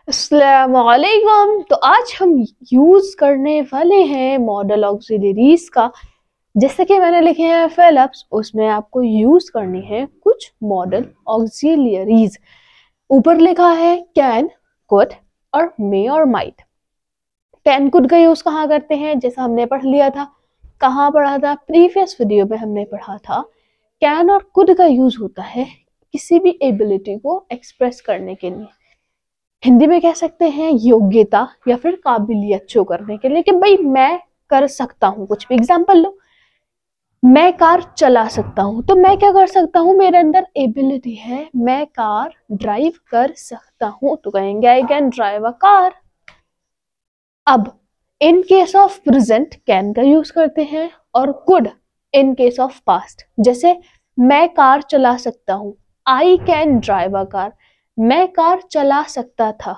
अस्सलामुअलैकुम। तो आज हम यूज करने वाले हैं मॉडल ऑक्सिलरीज का। जैसे कि मैंने लिखे हैं फिलिप्स, उसमें आपको यूज करनी है कुछ मॉडल ऑक्सिलरीज। ऊपर लिखा है कैन, कुड और मे और माइट। कैन कुड का यूज कहाँ करते हैं, जैसा हमने पढ़ लिया था। कहाँ पढ़ा था? प्रीवियस वीडियो में हमने पढ़ा था। कैन और कुड का यूज होता है किसी भी एबिलिटी को एक्सप्रेस करने के लिए। हिंदी में कह सकते हैं योग्यता या फिर काबिलियत शो करने के लिए कि भाई मैं कर सकता हूँ कुछ भी। एग्जाम्पल लो, मैं कार चला सकता हूँ, तो मैं क्या कर सकता हूँ, मेरे अंदर एबिलिटी है, मैं कार ड्राइव कर सकता हूँ, तो कहेंगे I can drive a car. अब in case of present can का यूज करते हैं और could in case of past. जैसे मैं कार चला सकता हूँ, I can drive a car. मैं कार चला सकता था,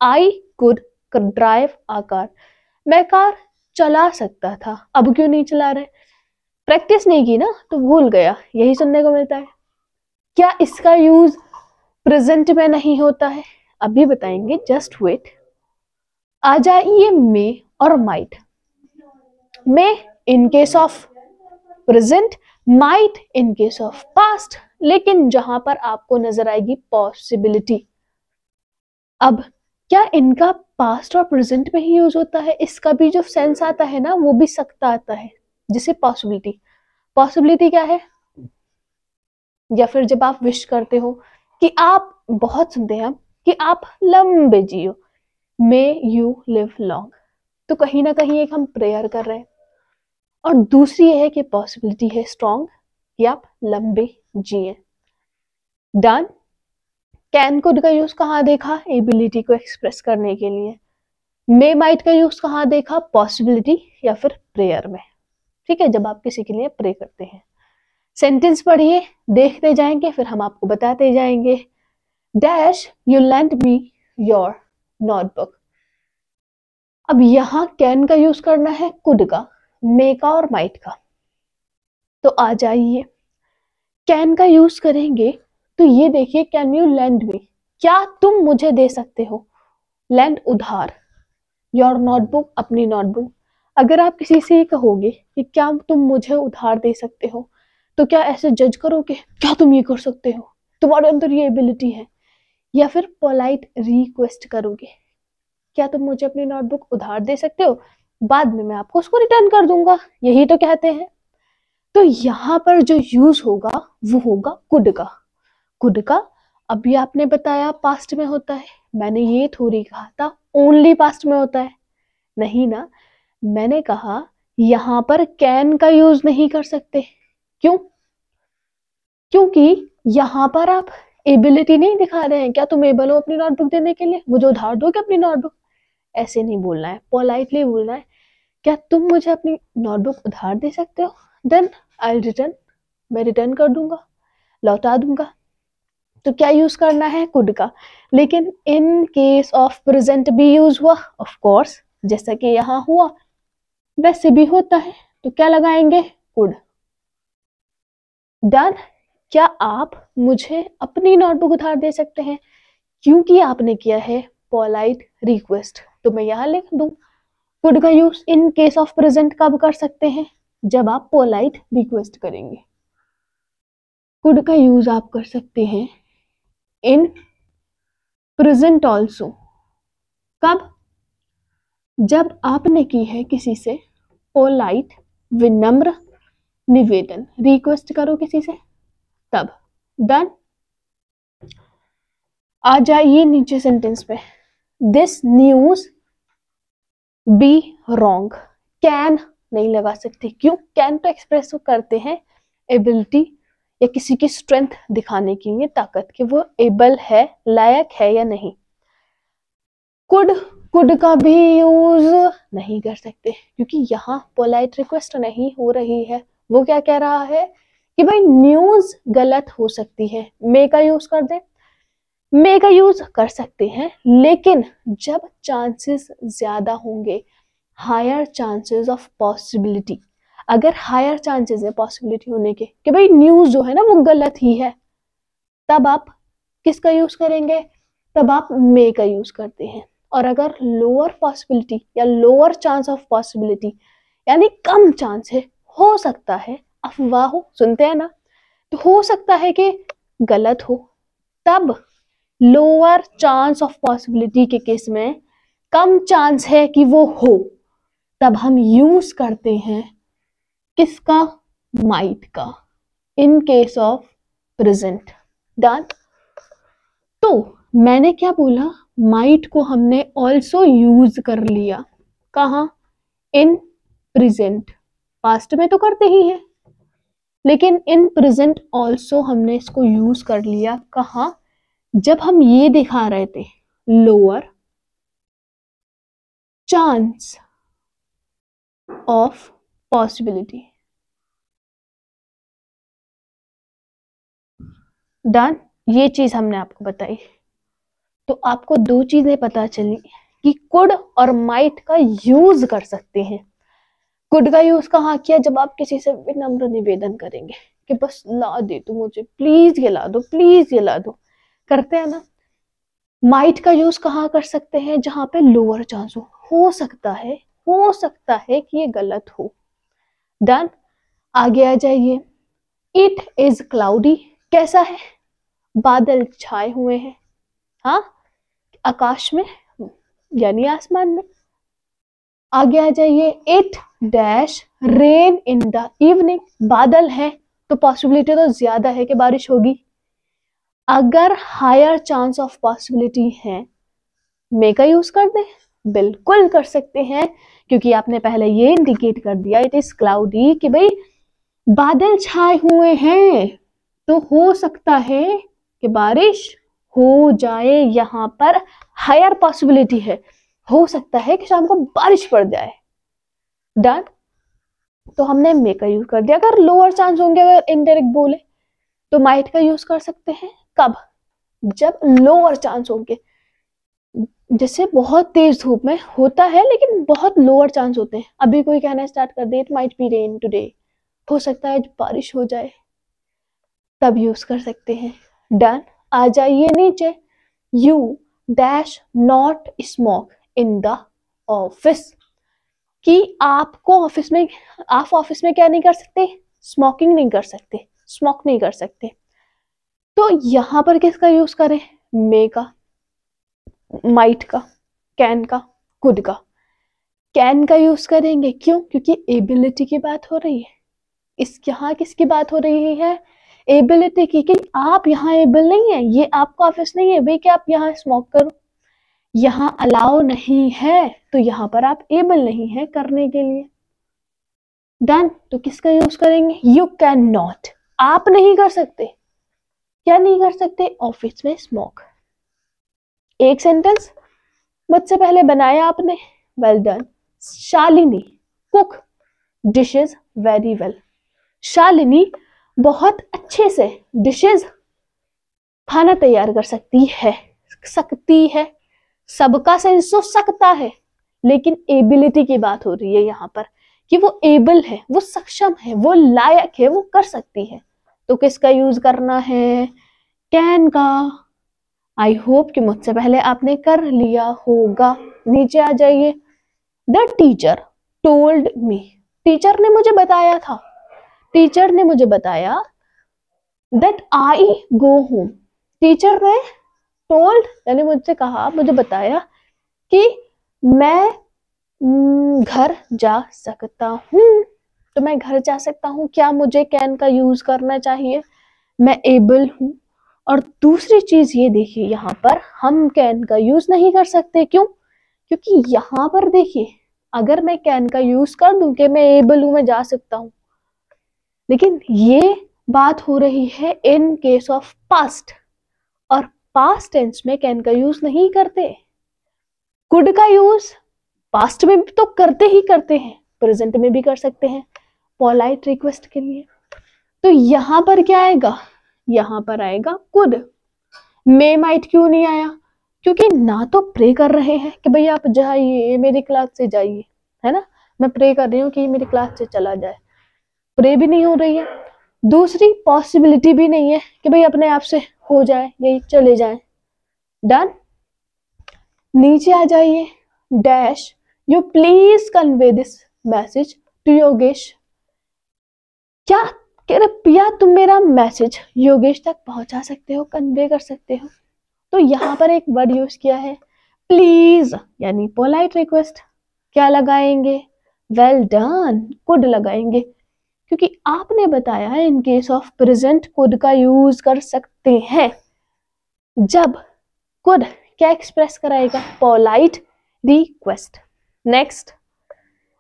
I could drive a car. मैं कार चला सकता था, अब क्यों नहीं चला रहे? प्रैक्टिस नहीं की ना, तो भूल गया। यही सुनने को मिलता है। क्या इसका यूज प्रेजेंट में नहीं होता है? अभी बताएंगे, जस्ट वेट। आ जाइए मे और might. May in case of present, might in case of past. लेकिन जहां पर आपको नजर आएगी पॉसिबिलिटी। अब क्या इनका पास्ट और प्रेजेंट में ही यूज होता है? इसका भी जो सेंस आता है ना, वो भी सकता आता है, जैसे पॉसिबिलिटी। पॉसिबिलिटी क्या है? या फिर जब आप विश करते हो कि आप, बहुत सुनते हैं हम, कि आप लंबे जियो, मे यू लिव लॉन्ग, तो कहीं ना कहीं एक हम प्रेयर कर रहे हैं। और दूसरी ये है कि पॉसिबिलिटी है स्ट्रॉन्ग कि आप लंबे जिए। डन। कैन कुड का यूज कहाँ देखा? एबिलिटी को एक्सप्रेस करने के लिए। मे माइट का यूज कहाँ देखा? पॉसिबिलिटी या फिर प्रेयर में। ठीक है, जब आप किसी के लिए प्रे करते हैं। सेंटेंस पढ़िए, देखते जाएंगे, फिर हम आपको बताते जाएंगे। Dash you lent me your notebook. अब यहां कैन का यूज करना है कुड का, मे का और माइट का। तो आ जाइए, कैन का यूज करेंगे तो ये देखिए, कैन यू लेंड मी, क्या तुम मुझे दे सकते हो? लेंड उधार, योर नोटबुक अपनी नोटबुक। अगर आप किसी से कहोगे कि क्या तुम मुझे उधार दे सकते हो, तो क्या ऐसे जज करोगे क्या तुम ये कर सकते हो, तुम्हारे अंदर ये एबिलिटी है? या फिर पोलाइट रिक्वेस्ट करोगे, क्या तुम मुझे अपनी नोटबुक उधार दे सकते हो, बाद में मैं आपको उसको रिटर्न कर दूंगा। यही तो कहते हैं। तो यहाँ पर जो यूज होगा वो होगा कुड का। कुड का अभी आपने बताया पास्ट में होता है, मैंने ये थोड़ी कहा था ओनली पास्ट में होता है। नहीं ना, मैंने कहा यहां पर कैन का यूज नहीं कर सकते। क्यों? क्योंकि यहां पर आप एबिलिटी नहीं दिखा रहे हैं। क्या तुम एबल हो अपनी नोटबुक देने के लिए? मुझे उधार दोगे अपनी नोटबुक? ऐसे नहीं बोलना है, पोलाइटली बोलना है, क्या तुम मुझे अपनी नोटबुक उधार दे सकते हो? देन आई रिटर्न, मैं रिटर्न कर दूंगा, लौटा दूंगा। तो क्या यूज करना है? कुड का। लेकिन इन केस ऑफ प्रेजेंट भी यूज हुआ, ऑफ कोर्स, जैसा कि यहां हुआ वैसे भी होता है, तो क्या लगाएंगे? कुड। डन। क्या आप मुझे अपनी नोटबुक उधार दे सकते हैं? क्योंकि आपने किया है पोलाइट रिक्वेस्ट, तो मैं यहां लिख दूं कुड का use in case of present कब कर सकते हैं? जब आप पोलाइट रिक्वेस्ट करेंगे। कुड का यूज आप कर सकते हैं इन प्रेजेंट ऑल्सो। कब? जब आपने की है किसी से पोलाइट, विनम्र निवेदन, रिक्वेस्ट करो किसी से, तब। डन। आ जाइए नीचे सेंटेंस पे। This news be wrong. Can नहीं लगा सकते, क्यों? कैन तो एक्सप्रेस करते हैं एबिलिटी या किसी की स्ट्रेंथ दिखाने के लिए, ताकत, कि वो एबल है, लायक है या नहीं। कुड, कुड का भी यूज नहीं कर सकते क्योंकि यहाँ पोलाइट रिक्वेस्ट नहीं हो रही है। वो क्या कह रहा है कि भाई न्यूज गलत हो सकती है। मे का यूज कर दे, मे का यूज कर सकते हैं, लेकिन जब चांसेस ज्यादा होंगे, हायर चांसेस ऑफ पॉसिबिलिटी, अगर हायर चांसेस है पॉसिबिलिटी होने के कि भाई न्यूज जो है ना वो गलत ही है, तब आप किसका यूज करेंगे? तब आप मे का यूज करते हैं। और अगर लोअर पॉसिबिलिटी या लोअर चांस ऑफ पॉसिबिलिटी यानी कम चांस है, हो सकता है, अफवाह हो, सुनते हैं ना, तो हो सकता है कि गलत हो, तब लोअर चांस ऑफ पॉसिबिलिटी के केस में कम चांस है कि वो हो, तब हम यूज करते हैं किसका? माइट का, इन केस ऑफ प्रेजेंट। डन। तो मैंने क्या बोला? माइट को हमने ऑल्सो यूज कर लिया। कहा? In present. पास्ट में तो करते ही हैं, लेकिन इन प्रेजेंट ऑल्सो हमने इसको यूज कर लिया। कहा? जब हम ये दिखा रहे थे lower chance of possibility. Done. ये चीज हमने आपको बताई, तो आपको दो चीजें पता चली कि कुड और माइट का यूज कर सकते हैं। कुड का यूज कहाँ किया? जब आप किसी से विनम्र निवेदन करेंगे कि बस ला दे तू मुझे, प्लीज ये ला दो, प्लीज ये ला दो, करते हैं ना। माइट का यूज कहाँ कर सकते हैं? जहां पे लोअर चांस हो सकता है, हो सकता है कि ये गलत हो। डन। आगे आ जाइए। It is cloudy. कैसा है? बादल छाए हुए हैं, हाँ, आकाश में यानी आसमान में। आगे आ जाइए। It dash rain in the evening. बादल है तो पॉसिबिलिटी तो ज्यादा है कि बारिश होगी। अगर हायर चांस ऑफ पॉसिबिलिटी है, मे का यूज कर दें? बिल्कुल कर सकते हैं, क्योंकि आपने पहले ये इंडिकेट कर दिया इट इज क्लाउडी कि भाई बादल छाए हुए हैं, तो हो सकता है कि बारिश हो जाए। यहां पर हायर पॉसिबिलिटी है, हो सकता है कि शाम को बारिश पड़ जाए। डन। तो हमने मे का यूज कर दिया। अगर लोअर चांस होंगे, अगर इनडायरेक्ट बोले तो माइट का यूज कर सकते हैं। कब? जब लोअर चांस होंगे, जैसे बहुत तेज धूप में होता है लेकिन बहुत लोअर चांस होते हैं। अभी कोई कहना स्टार्ट कर दे it might be rain today, हो सकता है बारिश हो जाए, तब यूज कर सकते हैं। डन। आ जाइए नीचे। You dash not smoke in the office. कि आपको ऑफिस में, आप ऑफिस में क्या नहीं कर सकते? स्मोकिंग नहीं कर सकते, स्मोक नहीं कर सकते। तो यहां पर किसका यूज करें? मे का, माइट का, कैन का, कुड का। कैन का यूज करेंगे, क्यों? क्योंकि एबिलिटी की बात हो रही है। इस यहाँ किसकी बात हो रही है? एबिलिटी की, कि आप यहाँ एबल नहीं है, ये आपका ऑफिस नहीं है भाई कि आप यहाँ स्मोक करो, यहाँ अलाउ नहीं है, तो यहाँ पर आप एबल नहीं है करने के लिए। डन। तो किसका यूज करेंगे? You can not. आप नहीं कर सकते। क्या नहीं कर सकते? ऑफिस में स्मोक। एक सेंटेंस मुझसे पहले बनाया आपने, well done. Shalini cook dishes very well. Shalini बहुत अच्छे से डिशेज, खाना तैयार कर सकती है। सबका सेंस तो सकता है, लेकिन एबिलिटी की बात हो रही है यहाँ पर कि वो एबल है, वो सक्षम है, वो लायक है, वो कर सकती है। तो किसका यूज करना है? कैन का। आई होप कि मुझसे पहले आपने कर लिया होगा। नीचे आ जाइए। The teacher told me. Teacher ने मुझे बताया था, टीचर ने मुझे बताया that I go home. Teacher ने टोल्ड यानी मुझसे कहा, मुझे बताया कि मैं घर जा सकता हूँ। तो मैं घर जा सकता हूँ, क्या मुझे कैन का यूज करना चाहिए? मैं एबल हूँ। और दूसरी चीज ये देखिए, यहाँ पर हम कैन का यूज नहीं कर सकते। क्यों? क्योंकि यहाँ पर देखिए, अगर मैं कैन का यूज कर दूं कि मैं एबल हूं, मैं जा सकता हूं, लेकिन ये बात हो रही है इन केस ऑफ पास्ट, और पास्ट टेंस में कैन का यूज नहीं करते। कुड का यूज पास्ट में तो करते ही करते हैं, प्रेजेंट में भी कर सकते हैं पोलाइट रिक्वेस्ट के लिए। तो यहां पर क्या आएगा? यहां पर आएगा कुड। मे माइट क्यों नहीं आया? क्योंकि ना तो प्रे कर रहे हैं कि भाई आप जाइए मेरी क्लास से जाइए, है ना, मैं प्रे कर रही हूँ कि मेरी क्लास से चला जाए, प्रे भी नहीं हो रही है। दूसरी पॉसिबिलिटी भी नहीं है कि भाई अपने आप से हो जाए, यही चले जाए। डन। नीचे आ जाइए, dash you please convey this message to Yogesh. क्या कृपया तुम मेरा मैसेज योगेश तक पहुंचा सकते हो, कन्वे कर सकते हो। तो यहाँ पर एक वर्ड यूज किया है प्लीज, यानी पोलाइट रिक्वेस्ट। क्या लगाएंगे, वेल डन, कुड लगाएंगे, क्योंकि आपने बताया है इन केस ऑफ प्रेजेंट कुड का यूज कर सकते हैं। जब कुड क्या एक्सप्रेस कराएगा, polite request. Next,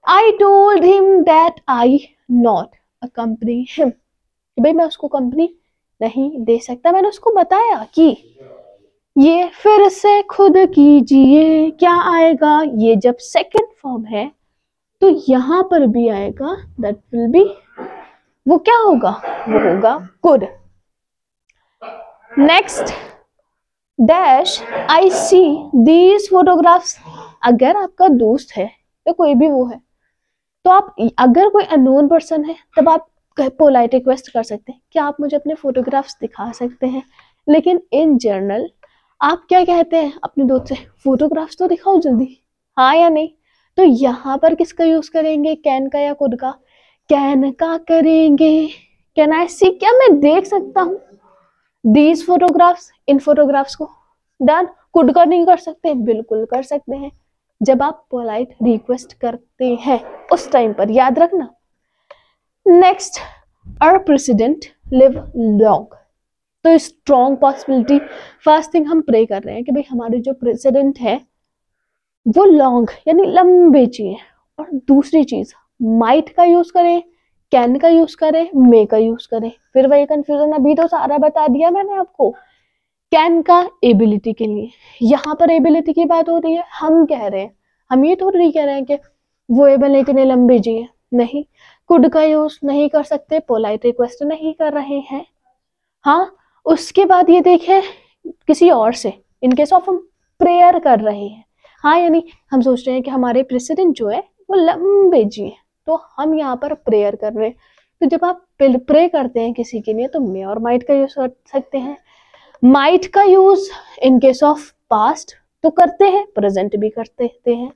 I told him that I not accompany him, भाई मैं उसको कंपनी नहीं दे सकता, मैंने उसको बताया कि ये फिर से खुद कीजिए। क्या आएगा, ये जब सेकंड फॉर्म है तो यहां पर भी आएगा, दैट विल बी, वो क्या होगा, वो होगा could. Next, dash I see these photographs. अगर आपका दोस्त है या कोई भी वो है, तो आप, अगर कोई अननोन पर्सन है तब आप पोलाइट रिक्वेस्ट कर सकते हैं, क्या आप मुझे अपने फोटोग्राफ्स दिखा सकते हैं। लेकिन इन जनरल आप क्या कहते हैं अपने दोस्त से, फोटोग्राफ्स तो दिखाओ जल्दी, हाँ या नहीं। तो यहाँ पर किसका यूज करेंगे, कैन का या कुड का, कैन का करेंगे। कैन आई सी, क्या मैं देख सकता हूँ दीज फोटोग्राफ्स, इन फोटोग्राफ्स को। डन, कुड का नहीं कर सकते, बिल्कुल कर सकते हैं, जब आप पोलाइट रिक्वेस्ट करते हैं उस टाइम पर, याद रखना। Next, our president live long. तो स्ट्रॉन्ग पॉसिबिलिटी, फर्स्ट थिंग हम प्रे कर रहे हैं कि भाई हमारे जो प्रेसिडेंट है वो लॉन्ग यानी लंबे जिए। और दूसरी चीज, माइट का यूज करें, कैन का यूज करें, मे का यूज करें, फिर वही कंफ्यूजन, अभी तो सारा बता दिया मैंने आपको। कैन का एबिलिटी के लिए, यहाँ पर एबिलिटी की बात हो रही है, हम कह रहे हैं, हम ये थोड़ी नहीं कह रहे हैं कि वो एबल है इतने लंबे जिए, नहीं। कुड का यूज नहीं कर सकते, पोलाइट रिक्वेस्ट नहीं कर रहे हैं। हाँ, उसके बाद ये देखें किसी और से, इन केस ऑफ हम प्रेयर कर रहे हैं, हाँ, यानी हम सोच रहे हैं कि हमारे प्रेसिडेंट जो है वो लंबे जिए, तो हम यहाँ पर प्रेयर कर रहे हैं। तो जब आप प्रे करते हैं किसी के लिए तो मे और माइट का यूज कर सकते हैं। माइट का use in case of past तो करते हैं, प्रेजेंट भी करते हैं।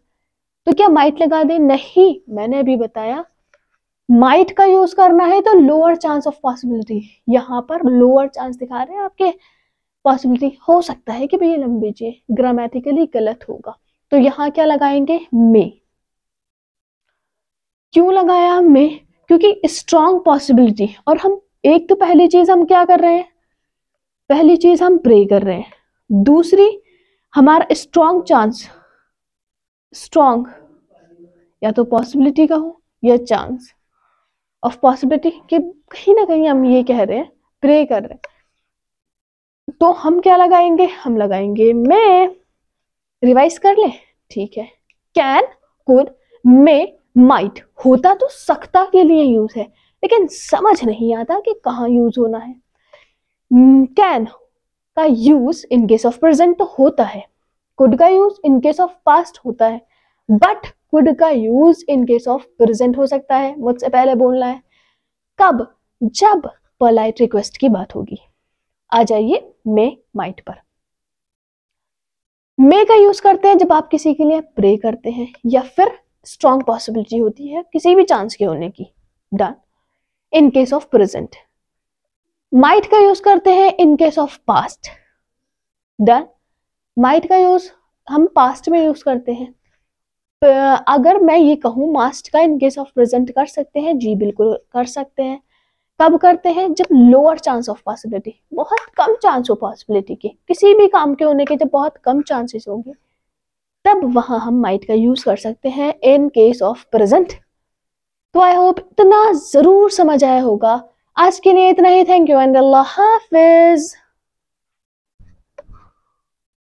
तो क्या माइट लगा दें, नहीं, मैंने अभी बताया माइट का यूज करना है तो लोअर चांस ऑफ पॉसिबिलिटी, यहाँ पर लोअर चांस दिखा रहे हैं आपके, पॉसिबिलिटी हो सकता है कि भैया लंबे जिए, ग्रामेटिकली गलत होगा, तो यहाँ क्या लगाएंगे, मे। क्यों लगाया मे, क्योंकि स्ट्रॉन्ग पॉसिबिलिटी, और हम एक तो पहली चीज हम क्या कर रहे हैं, पहली चीज हम प्रे कर रहे हैं, दूसरी हमारा स्ट्रॉन्ग चांस, स्ट्रॉन्ग या तो पॉसिबिलिटी का हो या चांस ऑफ पॉसिबिलिटी कि कहीं ना कहीं हम ये कह रहे हैं, प्रे कर रहे हैं, तो हम क्या लगाएंगे, हम लगाएंगे मे। रिवाइज कर ले, ठीक है, कैन, कुड, मे, माइट होता तो सकता के लिए यूज है, लेकिन समझ नहीं आता कि कहाँ यूज होना है। कैन का use in case of present तो होता है, कुड का use in case of past होता है, बट कुड का use in case of present हो सकता है, मुझसे पहले बोलना है, कब, जब पोलाइट रिक्वेस्ट की बात होगी। आ जाइए मे माइट पर। मे का यूज करते हैं जब आप किसी के लिए प्रे करते हैं या फिर स्ट्रॉन्ग पॉसिबिलिटी होती है किसी भी चांस के होने की, done, in case of present. Might का यूज करते हैं इन case of past, done, might का यूज हम पास्ट में यूज करते हैं। अगर मैं ये कहूँ मास्ट का इन केस ऑफ प्रेजेंट कर सकते हैं, जी बिल्कुल कर सकते हैं। कब करते हैं, जब लोअर चांस ऑफ पॉसिबिलिटी, बहुत कम चांस हो पॉसिबिलिटी के, किसी भी काम के होने के जब बहुत कम चांसेस होंगे, तब वहां हम माइट का यूज कर सकते हैं इन केस ऑफ प्रेजेंट। तो आई होप इतना जरूर समझ आया होगा। आज के लिए इतना ही, थैंक यू एंड अल्लाह हाफिज।